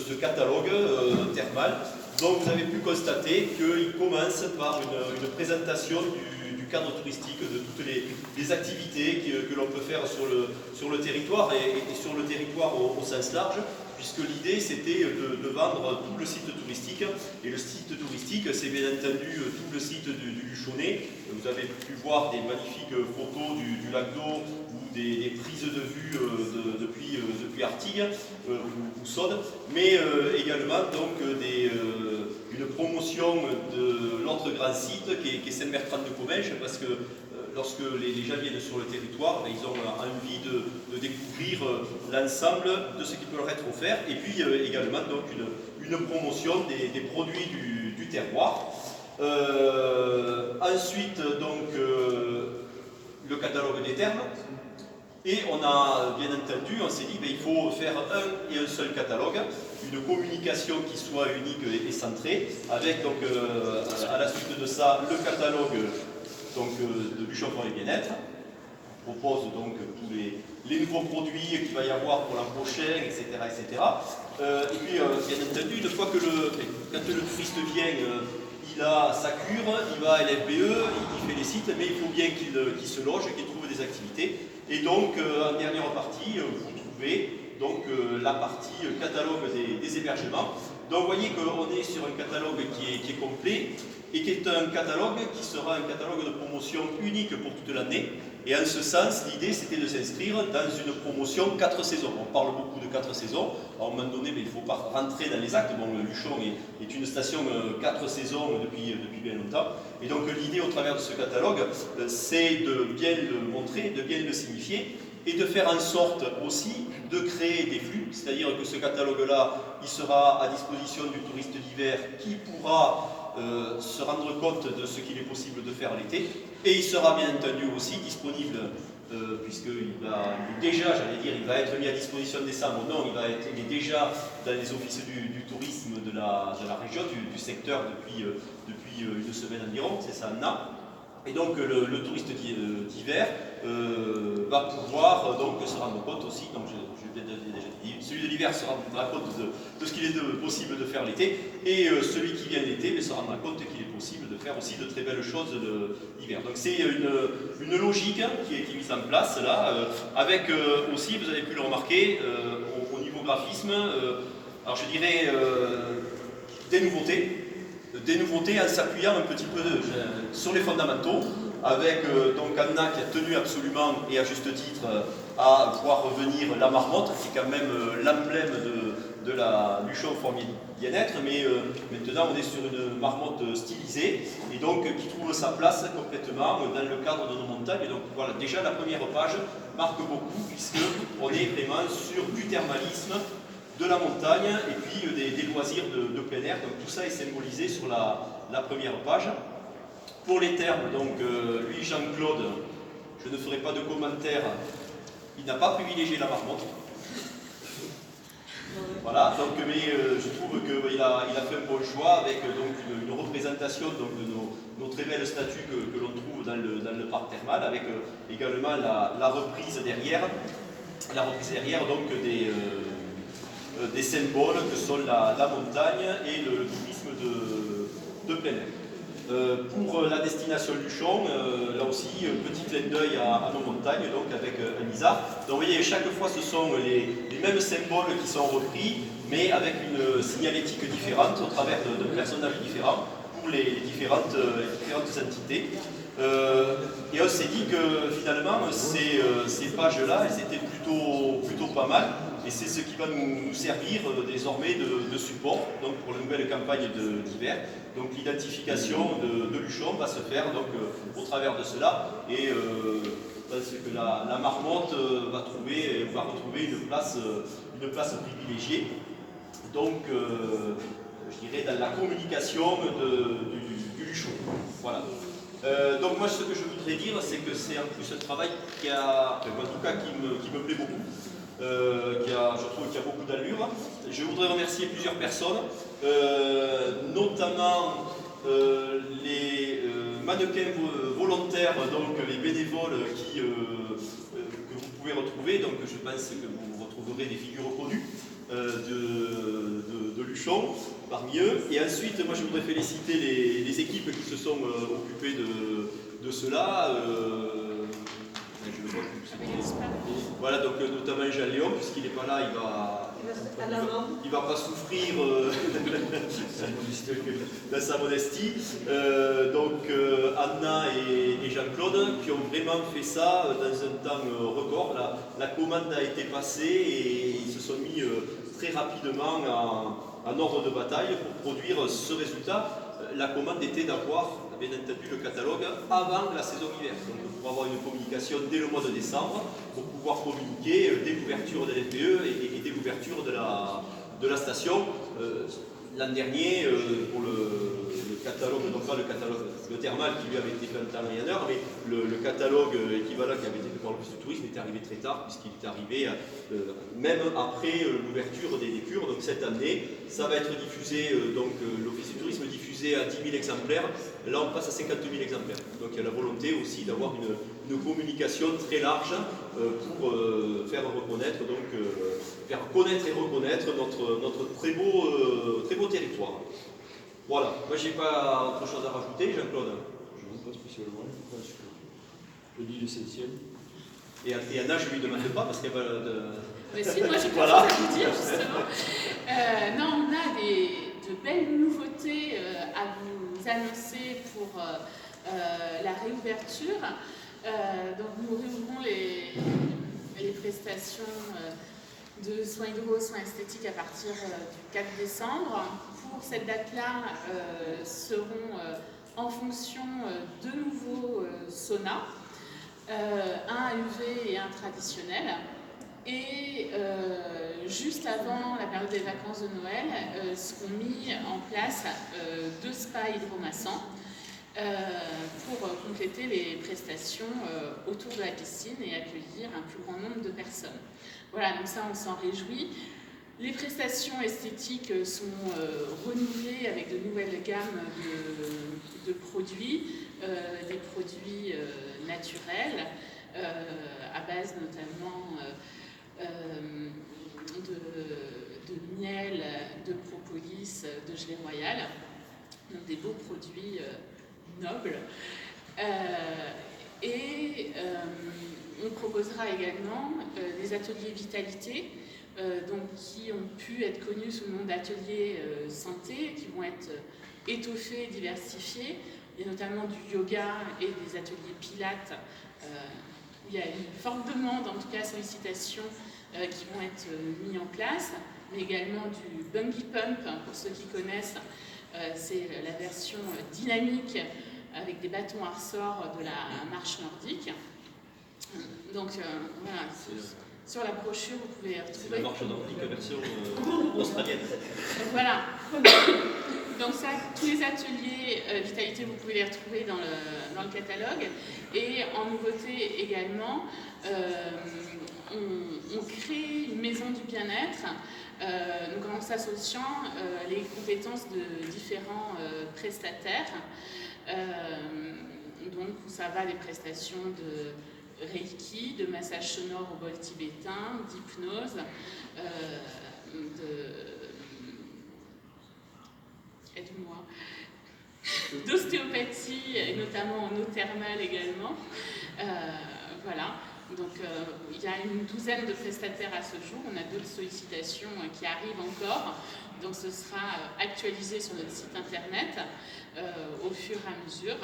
ce catalogue thermal. Donc vous avez pu constater qu'il commence par une présentation du cadre touristique, de toutes les activités que l'on peut faire sur le territoire et sur le territoire au sens large, puisque l'idée c'était de vendre tout le site touristique. Et le site touristique, c'est bien entendu tout le site du Luchonnet. Vous avez pu voir des magnifiques photos du lac d'eau ou des prises de vue depuis Artigues ou Saude, mais également donc une promotion de l'autre grand site qui est Saint-Bertrand-de-Comminges, parce que lorsque les gens viennent sur le territoire, ils ont envie de découvrir l'ensemble de ce qui peut leur être offert, et puis également donc une promotion des produits du terroir. Ensuite, donc, le catalogue des termes. Et on a, bien entendu, on s'est dit qu'il faut faire un et un seul catalogue, une communication qui soit unique et centrée, avec donc, à la suite de ça, le catalogue donc, de Luchon Forêt Bien-être. On propose donc tous les nouveaux produits qu'il va y avoir pour l'an prochain, etc. etc. Et puis, bien entendu, une fois que quand le touriste vient, il a sa cure, il va à l'FBE, il fait les sites, mais il faut bien qu'il se loge, qu'il trouve des activités. Et donc, en dernière partie, vous trouvez donc, la partie catalogue des hébergements. Donc, vous voyez qu'on est sur un catalogue qui est complet et qui est un catalogue qui sera un catalogue de promotion unique pour toute l'année. Et en ce sens, l'idée, c'était de s'inscrire dans une promotion 4 saisons. On parle beaucoup de 4 saisons. Alors, à un moment donné, mais il ne faut pas rentrer dans les actes. Bon, le Luchon est une station 4 saisons depuis bien longtemps. Et donc, l'idée, au travers de ce catalogue, c'est de bien le montrer, de bien le signifier, et de faire en sorte aussi de créer des flux, c'est-à-dire que ce catalogue-là, il sera à disposition du touriste d'hiver qui pourra se rendre compte de ce qu'il est possible de faire l'été, et il sera bien entendu aussi disponible, puisqu'il va déjà, j'allais dire, il va être mis à disposition décembre, non, il est déjà dans les offices du tourisme de la région, du secteur depuis une semaine environ, c'est ça, Anna. Et donc le touriste d'hiver va pouvoir donc se rendre compte aussi, donc je l'ai déjà dit, celui de l'hiver se rendra compte de ce qu'il est possible de faire l'été, et celui qui vient l'été se rendra compte qu'il est possible de faire aussi de très belles choses l'hiver. Donc c'est une logique qui est mise en place là, avec aussi, vous avez pu le remarquer, au niveau graphisme, alors je dirais des nouveautés en s'appuyant un petit peu sur les fondamentaux, avec donc Anna qui a tenu absolument, et à juste titre, à voir revenir la marmotte, qui est quand même l'emblème de la Luchon Forêt Bien-être, mais maintenant on est sur une marmotte stylisée, et donc qui trouve sa place complètement dans le cadre de nos montagnes. Et donc voilà, déjà la première page marque beaucoup, puisqu'on est vraiment sur du thermalisme, de la montagne et puis des loisirs de plein air. Donc tout ça est symbolisé sur la première page. Pour les termes, donc lui Jean-Claude, je ne ferai pas de commentaires, il n'a pas privilégié la marmotte. Voilà, donc, mais je trouve qu'il a fait un bon choix avec donc, une représentation donc, de nos très belles statues que l'on trouve dans le parc thermal, avec également la reprise derrière donc, des symboles que sont la montagne et le tourisme de plein air. Pour la destination Luchon, là aussi, petit clin d'œil à nos montagnes, donc avec Elisa. Donc vous voyez, chaque fois ce sont les mêmes symboles qui sont repris, mais avec une signalétique différente, au travers de personnages différents, pour les différentes entités. Et on s'est dit que finalement, ces pages-là, elles étaient plutôt pas mal. Et c'est ce qui va nous servir désormais de support donc pour la nouvelle campagne d'hiver. Donc l'identification de Luchon va se faire donc, au travers de cela. Et parce que la marmotte va retrouver une place privilégiée. Donc, je dirais, dans la communication du Luchon. Voilà. Donc moi, ce que je voudrais dire, c'est que c'est en plus un travail qui me plaît beaucoup. Je trouve qu'il y a beaucoup d'allure. Je voudrais remercier plusieurs personnes, notamment les mannequins volontaires, donc les bénévoles que vous pouvez retrouver. Donc je pense que vous retrouverez des figures connues de bûcherons parmi eux. Et ensuite, moi je voudrais féliciter les équipes qui se sont occupées de cela. Je le vois plus. Voilà, donc notamment Jean Léon, puisqu'il n'est pas là, il va pas souffrir dans sa modestie. Donc Anna et Jean-Claude qui ont vraiment fait ça dans un temps record. La commande a été passée et ils se sont mis très rapidement en ordre de bataille pour produire ce résultat. La commande était d'avoir, bien entendu, le catalogue avant la saison hiver. Donc pour avoir une communication dès le mois de décembre, pour pouvoir communiquer dès l'ouverture de l'FPE et dès l'ouverture de la station. L'an dernier, pour le catalogue, non pas le catalogue, le thermal qui lui avait été fait en temps et en heure, mais le catalogue équivalent qui avait été fait par l'Office du tourisme était arrivé très tard, puisqu'il est arrivé même après l'ouverture des cures. Donc cette année, ça va être diffusé, donc l'Office du tourisme diffusé à 10 000 exemplaires, là on passe à 50 000 exemplaires. Donc il y a la volonté aussi d'avoir une communication très large pour faire reconnaître, donc faire connaître et reconnaître notre très beau territoire. Voilà, moi j'ai pas autre chose à rajouter, Jean-Claude. Je ne sais pas spécialement, je pense que je dis l'essentiel. Et Anna, je ne lui demande pas parce qu'elle va... Mais si, moi j'ai quelque voilà. chose à vous dire justement. Non, on a de belles nouveautés à vous annoncer pour la réouverture. Donc nous réouvrons les prestations de soins hydro, soins esthétiques à partir du 4 décembre. Pour cette date-là, seront en fonction de nouveaux saunas, un UV et un traditionnel. Et juste avant la période des vacances de Noël, seront mis en place 2 spas hydromassants pour compléter les prestations autour de la piscine et accueillir un plus grand nombre de personnes. Voilà, donc ça on s'en réjouit. Les prestations esthétiques sont renouvelées avec de nouvelles gammes de produits, des produits naturels, à base notamment de miel, de propolis, de gelée royale, donc des beaux produits nobles. Et on proposera également des ateliers vitalité, donc, qui ont pu être connus sous le nom d'ateliers santé, qui vont être étoffés, diversifiés. Il y a notamment du yoga et des ateliers pilates. Il y a une forte demande, en tout cas sollicitation, qui vont être mis en place, mais également du bungee pump, pour ceux qui connaissent. C'est la version dynamique avec des bâtons à ressort de la marche nordique. Donc voilà. Sur la brochure, vous pouvez retrouver... C'est la marche nordique version australienne. Voilà. Donc ça, tous les ateliers vitalité, vous pouvez les retrouver dans le catalogue. Et en nouveauté également, on crée une maison du bien-être, donc en s'associant les compétences de différents prestataires. Donc ça va des prestations de Reiki, de massage sonore au bol tibétain, d'hypnose, aide-moi, d'ostéopathie et notamment en eau thermale également. Voilà, donc il y a une douzaine de prestataires à ce jour, on a d'autres sollicitations qui arrivent encore, donc ce sera actualisé sur notre site internet au fur et à mesure.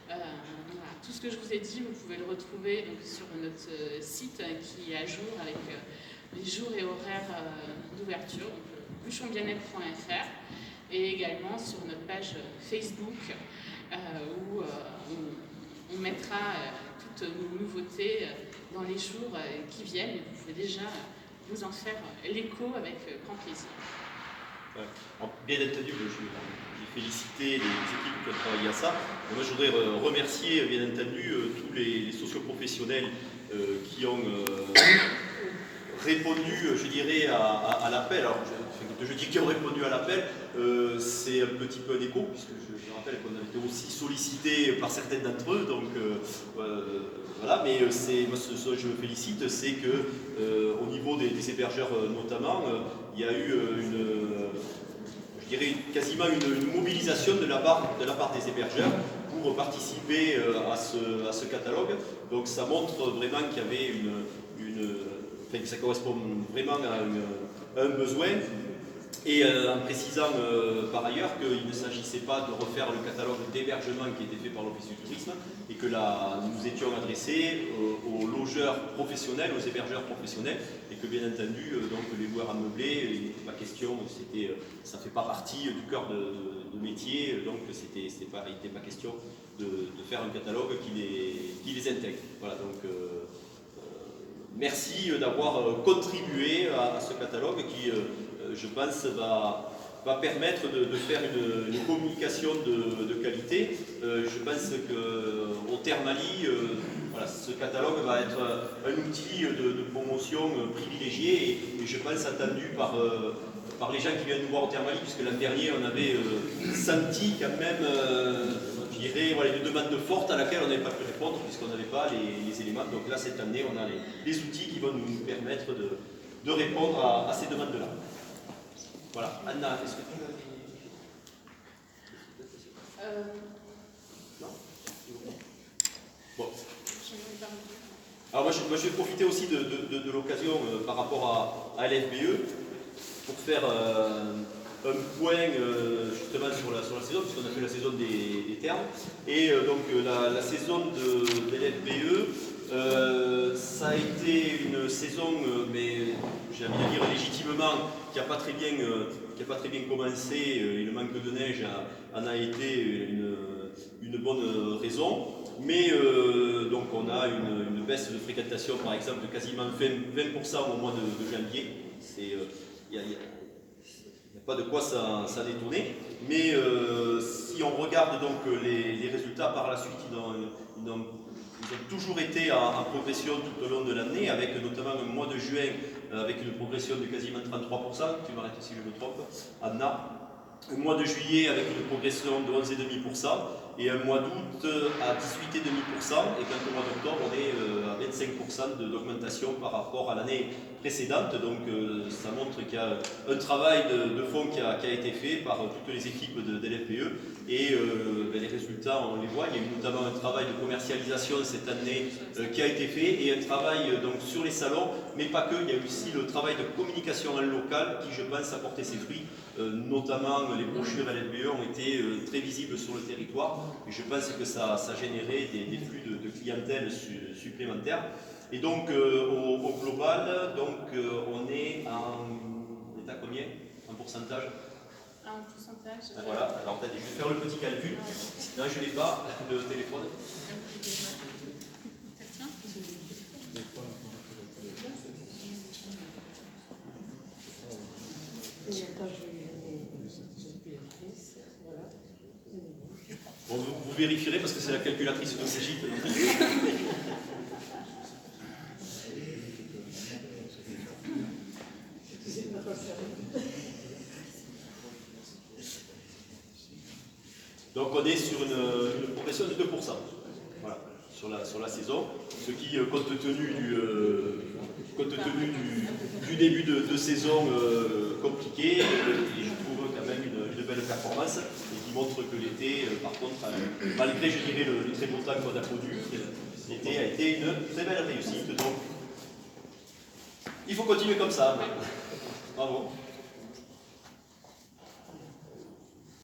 Voilà. Tout ce que je vous ai dit, vous pouvez le retrouver donc, sur notre site qui est à jour avec les jours et horaires d'ouverture, bûchonbienêtre.fr, et également sur notre page Facebook où on mettra toutes nos nouveautés dans les jours qui viennent, et vous pouvez déjà vous en faire l'écho avec grand plaisir. Bien entendu, j'ai félicité les équipes qui ont travaillé à ça. Moi, je voudrais remercier, bien entendu, tous les socioprofessionnels qui ont répondu, je dirais, à l'appel. Alors, je dis qu'ils ont répondu à l'appel, c'est un petit peu un écho, puisque je rappelle qu'on a été aussi sollicité par certains d'entre eux, donc voilà, mais moi, ce dont je me félicite, c'est que au niveau des hébergeurs notamment, il y a eu je dirais quasiment une mobilisation de la part des hébergeurs pour participer à ce catalogue. Donc ça montre vraiment qu'il y avait enfin, que ça correspond vraiment à un besoin. Et en précisant par ailleurs qu'il ne s'agissait pas de refaire le catalogue d'hébergement qui était fait par l'Office du tourisme et que nous étions adressés aux logeurs professionnels, aux hébergeurs professionnels et que bien entendu donc, les loueurs ammeublés, il n'était pas question, ça ne fait pas partie du cœur de métier, donc il n'était pas question de faire un catalogue qui les intègre. Voilà, donc merci d'avoir contribué à ce catalogue qui je pense, va permettre de faire une communication de qualité. Je pense qu'au Thermalie, voilà, ce catalogue va être un outil de promotion privilégié et je pense attendu par les gens qui viennent nous voir au Thermalie, puisque l'an dernier, on avait senti quand même, je dirais, voilà, une demande forte à laquelle on n'avait pas pu répondre, puisqu'on n'avait pas les éléments. Donc là, cette année, on a les outils qui vont nous permettre de répondre à ces demandes-là. Voilà, Anna, est-ce que tu veux... Non. Bon. Alors moi je vais profiter aussi de l'occasion par rapport à LFBE pour faire un point justement sur la saison, puisqu'on a fait la saison des termes. Et donc la saison de LFBE, ça a été une saison, mais j'ai envie de dire légitimement, qui n'a pas très bien commencé, et le manque de neige en a été une bonne raison. Mais donc on a une baisse de fréquentation par exemple de quasiment 20% au mois de janvier. Il n'y a pas de quoi ça détourner. Mais si on regarde donc les résultats par la suite, ils ont toujours été en progression tout au long de l'année, avec notamment un mois de juin avec une progression de quasiment 33%, tu m'arrêtes si je me trompe, Anna. Un mois de juillet avec une progression de 11,5% et un mois d'août à 18,5%, et quand au mois d'octobre on est à 25% d'augmentation par rapport à l'année précédente. Donc ça montre qu'il y a un travail de fond qui a été fait par toutes les équipes de LFBE et les résultats on les voit. Il y a eu notamment un travail de commercialisation cette année qui a été fait et un travail donc sur les salons, mais pas que, il y a aussi le travail de communication en local qui je pense a porté ses fruits, notamment les brochures LFBE ont été très visibles sur le territoire et je pense que ça a généré des flux de clientèle supplémentaires. Et donc au global, donc, on est à combien en pourcentage? Un pourcentage. Voilà, alors attendez, je vais faire le petit calcul. Non, je n'ai pas le téléphone. Bon, vous vérifierez parce que c'est la calculatrice de Brigitte. Donc on est sur une progression de 2%, voilà, sur la saison, ce qui, compte tenu du début de saison compliqué, et je trouve quand même une belle performance, et qui montre que l'été, par contre, malgré je dirais le très beau temps qu'on a produit, l'été a été une très belle réussite. Donc il faut continuer comme ça. Bravo.